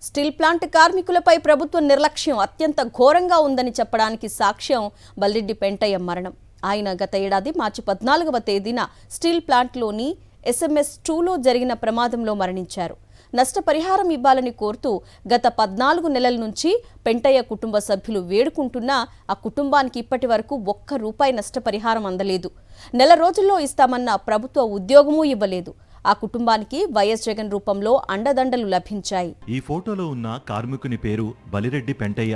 Steel plant కార్మికులపై ప్రభుత్వ నిర్లక్ష్యం అత్యంత ఘోరంగా ఉందని చెప్పడానికి సాక్ష్యం బల్రెడ్డి పెంటయ్య మరణం. ఆయన గత ఏడాది మార్చి 14వ తేదీన స్టీల్ ప్లాంట్లోని SMS 2లో జరిగిన ప్రమాదంలో మరణించారు. నష్టపరిహారం ఇవ్వాలని కోరుతూ గత 14 నెలల నుంచి పెంటయ్య కుటుంబ సభ్యులు వేడుకుంటున్నా ఆ కుటుంబానికి ఇప్పటి వరకు ₹1 నష్టపరిహారం అందలేదు. నెల రోజుల్లో ఇస్తామన్న ప్రభుత్వ ఉద్యోగమూ ఇవ్వలేదు. ఆ కుటుంబానికి వైఎస్ జగన్ రూపంలో అండదండలు లభించాయి. ఈ ఫోటోలో ఉన్న కార్మికుని పేరు బలిరెడ్డి పెంటయ్య.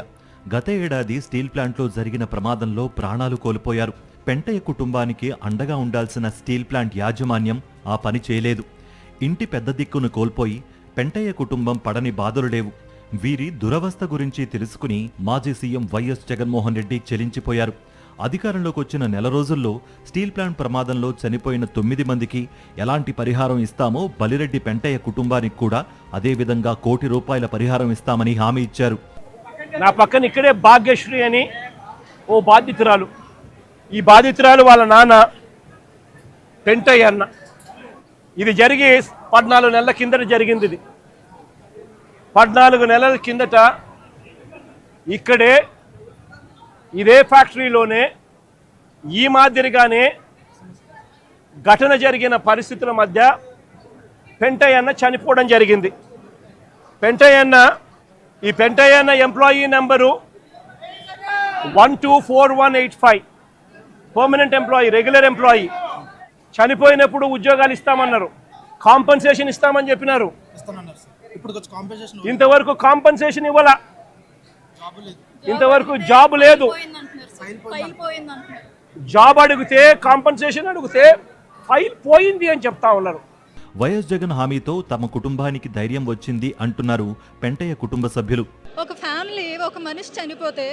గత ఏడాది స్టీల్ ప్లాంట్లో జరిగిన ప్రమాదంలో ప్రాణాలు కోల్పోయారు. పెంటయ్య కుటుంబానికి అండగా ఉండాల్సిన స్టీల్ ప్లాంట్ యాజమాన్యం ఆ పని చేయలేదు. ఇంటి పెద్ద దిక్కును కోల్పోయి పెంటయ్య కుటుంబం పడని బాధలు లేవు. వీరి దురవస్థ గురించి తెలుసుకుని మాజీ సీఎం వైఎస్ జగన్మోహన్ రెడ్డి చెలించిపోయారు. అధికారంలోకి వచ్చిన నెల రోజుల్లో స్టీల్ ప్లాంట్ ప్రమాదంలో చనిపోయిన 9 మందికి ఎలాంటి పరిహారం ఇస్తామో బలిరెడ్డి పెంటయ్య కుటుంబానికి కూడా అదేవిధంగా ₹1 పరిహారం ఇస్తామని హామీ ఇచ్చారు. నా పక్కన ఇక్కడే భాగ్యశ్రీ అని ఓ బాధితురాలు. ఈ బాధితురాలు వాళ్ళ నాన్న పెంటయ్య అన్న. ఇది జరిగి 14 నెలల కిందట జరిగింది. ఇది 14 నెలల కిందట ఇక్కడే ఇదే ఫ్యాక్టరీలోనే ఈ మాదిరిగానే ఘటన జరిగిన పరిస్థితుల మధ్య పెంటయ్య అన్న చనిపోవడం జరిగింది. ఈ పెంటయ్య అన్న employee number 124185, permanent employee, regular employee. చనిపోయినప్పుడు ఉద్యోగాలు ఇస్తామన్నారు, కాంపన్సేషన్ ఇస్తామని చెప్పినారు. ఇంతవరకు కాంపన్సేషన్ ఇవ్వాల, ఇంతవరకు జాబ్ లేదు. జాబ్ అడిగితే, కాంపన్సేషన్ అడిగితే ఫైల్ పోయింది అని చెప్తా ఉన్నారు. వైఎస్ జగన్ హామీతో తమ కుటుంబానికి ధైర్యం వచ్చింది అంటున్నారు పెంటయ్య కుటుంబ సభ్యులు. ఒక ఫ్యామిలీ, ఒక మనిషి చనిపోతే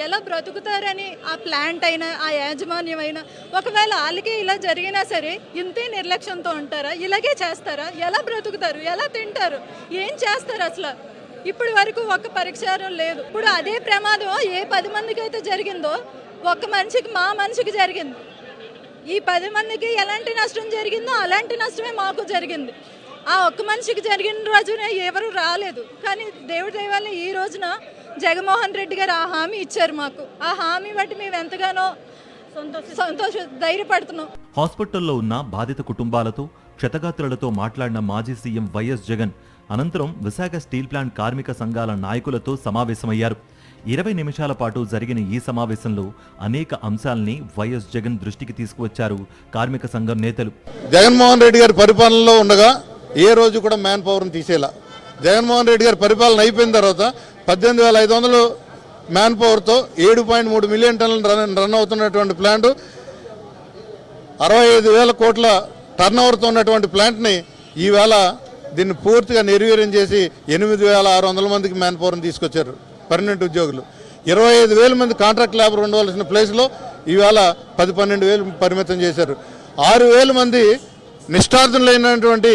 ఎలా బ్రతుకుతారని ఆ ప్లాంట్ అయినా, ఆ యాజమాన్యం అయినా, ఒకవేళ వాళ్ళకి ఇలా జరిగినా సరే ఇంతే నిర్లక్ష్యంతో ఉంటారా? ఇలాగే చేస్తారా? ఎలా బ్రతుకుతారు? ఎలా తింటారు? ఏం చేస్తారు? అసలు ఇప్పటి వరకు ఒక్క పరిష్కారం లేదు. ఇప్పుడు అదే ప్రమాదం ఏ 10 మందికి అయితే జరిగిందో ఒక్క మనిషికి, మా మనిషికి జరిగింది. ఈ 10 మందికి ఎలాంటి నష్టం జరిగిందో అలాంటి నష్టమే మాకు జరిగింది. ఆ ఒక్క మనిషికి జరిగిన రోజునే ఎవరు రాలేదు. కానీ దేవుడి దయ వల్ల ఈ రోజున జగన్మోహన్ రెడ్డి గారు ఆ హామీ ఇచ్చారు మాకు. ఆ హామీ బట్టి మేము ఎంతగానో ధైర్యపడుతున్నాం. హాస్పిటల్లో ఉన్న బాధిత కుటుంబాలతో, క్షతగాత్రులతో మాట్లాడిన మాజీ సీఎం వైఎస్ జగన్ అనంతరం విశాఖ స్టీల్ ప్లాంట్ కార్మిక సంఘాల నాయకులతో సమావేశమయ్యారు. 20 నిమిషాల పాటు జరిగిన ఈ సమావేశంలో అనేక అంశాలని వైఎస్ జగన్ దృష్టికి తీసుకువచ్చారు కార్మిక సంఘం నేతలు. జగన్మోహన్ రెడ్డి గారి పరిపాలనలో ఉండగా ఏ రోజు కూడా మ్యాన్ పవర్ని తీసేలా. జగన్మోహన్ రెడ్డి గారి పరిపాలన అయిపోయిన తర్వాత 18,500 మ్యాన్ పవర్తో 7.3 మిలియన్ టన్నులు రన్ అవుతున్నటువంటి ప్లాంట్, 65,000 కోట్ల టర్న్ ఓవర్తో ఉన్నటువంటి ప్లాంట్ని ఈవేళ దీన్ని పూర్తిగా నిర్వీర్యం చేసి 8,600 మందికి మ్యాన్ పవర్ని తీసుకొచ్చారు, పర్మనెంట్ ఉద్యోగులు. 25,000 మంది కాంట్రాక్ట్ లేబర్ ఉండవలసిన ప్లేస్లో ఈవేళ 10-12,000 పరిమితం చేశారు. 6,000 మంది నిష్ఠార్థులైనటువంటి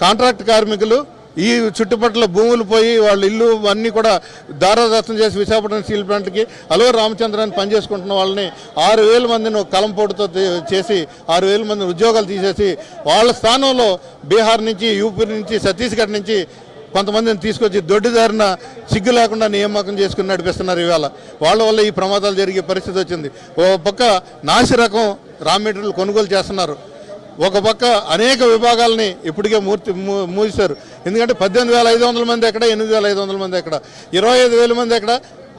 కాంట్రాక్ట్ కార్మికులు ఈ చుట్టుపక్కల భూములు పోయి వాళ్ళ ఇల్లు అన్నీ కూడా దారాదత్తం చేసి విశాఖపట్నం స్టీల్ ప్లాంట్కి అలో రామచంద్రాన్ని పనిచేసుకుంటున్న వాళ్ళని 6,000 మందిని ఒక కలంపోటుతో చేసి 6,000 మందిని ఉద్యోగాలు తీసేసి వాళ్ళ స్థానంలో బీహార్ నుంచి, యూపీ నుంచి, ఛత్తీస్గఢ్ నుంచి కొంతమందిని తీసుకొచ్చి దొడ్డిదారిన సిగ్గు లేకుండా నియామకం చేసుకుని నడిపిస్తున్నారు. ఇవాళ వాళ్ళ వల్ల ఈ ప్రమాదాలు జరిగే పరిస్థితి వచ్చింది. ఓ పక్క నాసి రకం రా మెటీరియల్ కొనుగోలు చేస్తున్నారు, ఒక పక్క అనేక విభాగాలని ఇప్పటికే మూసారు. ఎందుకంటే 18,500 మంది ఎక్కడ, 8,500 మంది ఎక్కడ, 25,000 మంది ఎక్కడ,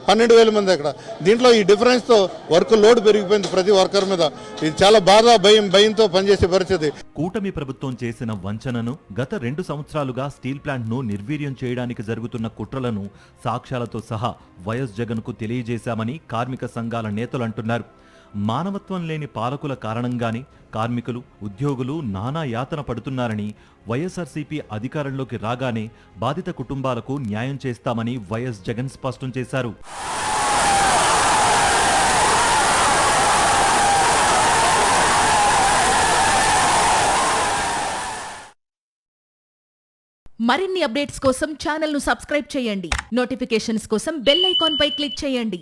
12,000 మంది ఎక్కడ. దీంట్లో ఈ డిఫరెన్స్తో వర్క్ లోడ్ పెరిగిపోయింది ప్రతి వర్కర్ మీద. ఇది చాలా బాధ, భయంతో పనిచేసే పరిస్థితి. కూటమి ప్రభుత్వం చేసిన వంచనను, గత 2 సంవత్సరాలుగా స్టీల్ ప్లాంట్ను నిర్వీర్యం చేయడానికి జరుగుతున్న కుట్రలను సాక్ష్యాలతో సహా వైఎస్ జగన్కు తెలియజేశామని కార్మిక సంఘాల నేతలు అంటున్నారు. మానవత్వం లేని పాలకుల కారణంగానే కార్మికులు, ఉద్యోగులు నానా యాతన పడుతున్నారని, వైఎస్ఆర్సీపీ అధికారంలోకి రాగానే బాధిత కుటుంబాలకు న్యాయం చేస్తామని వైఎస్ జగన్ స్పష్టం చేశారు. మరిన్ని అప్డేట్స్ కోసం ఛానల్ను సబ్స్క్రైబ్ చేయండి. నోటిఫికేషన్స్ కోసం బెల్ ఐకాన్ పై క్లిక్ చేయండి.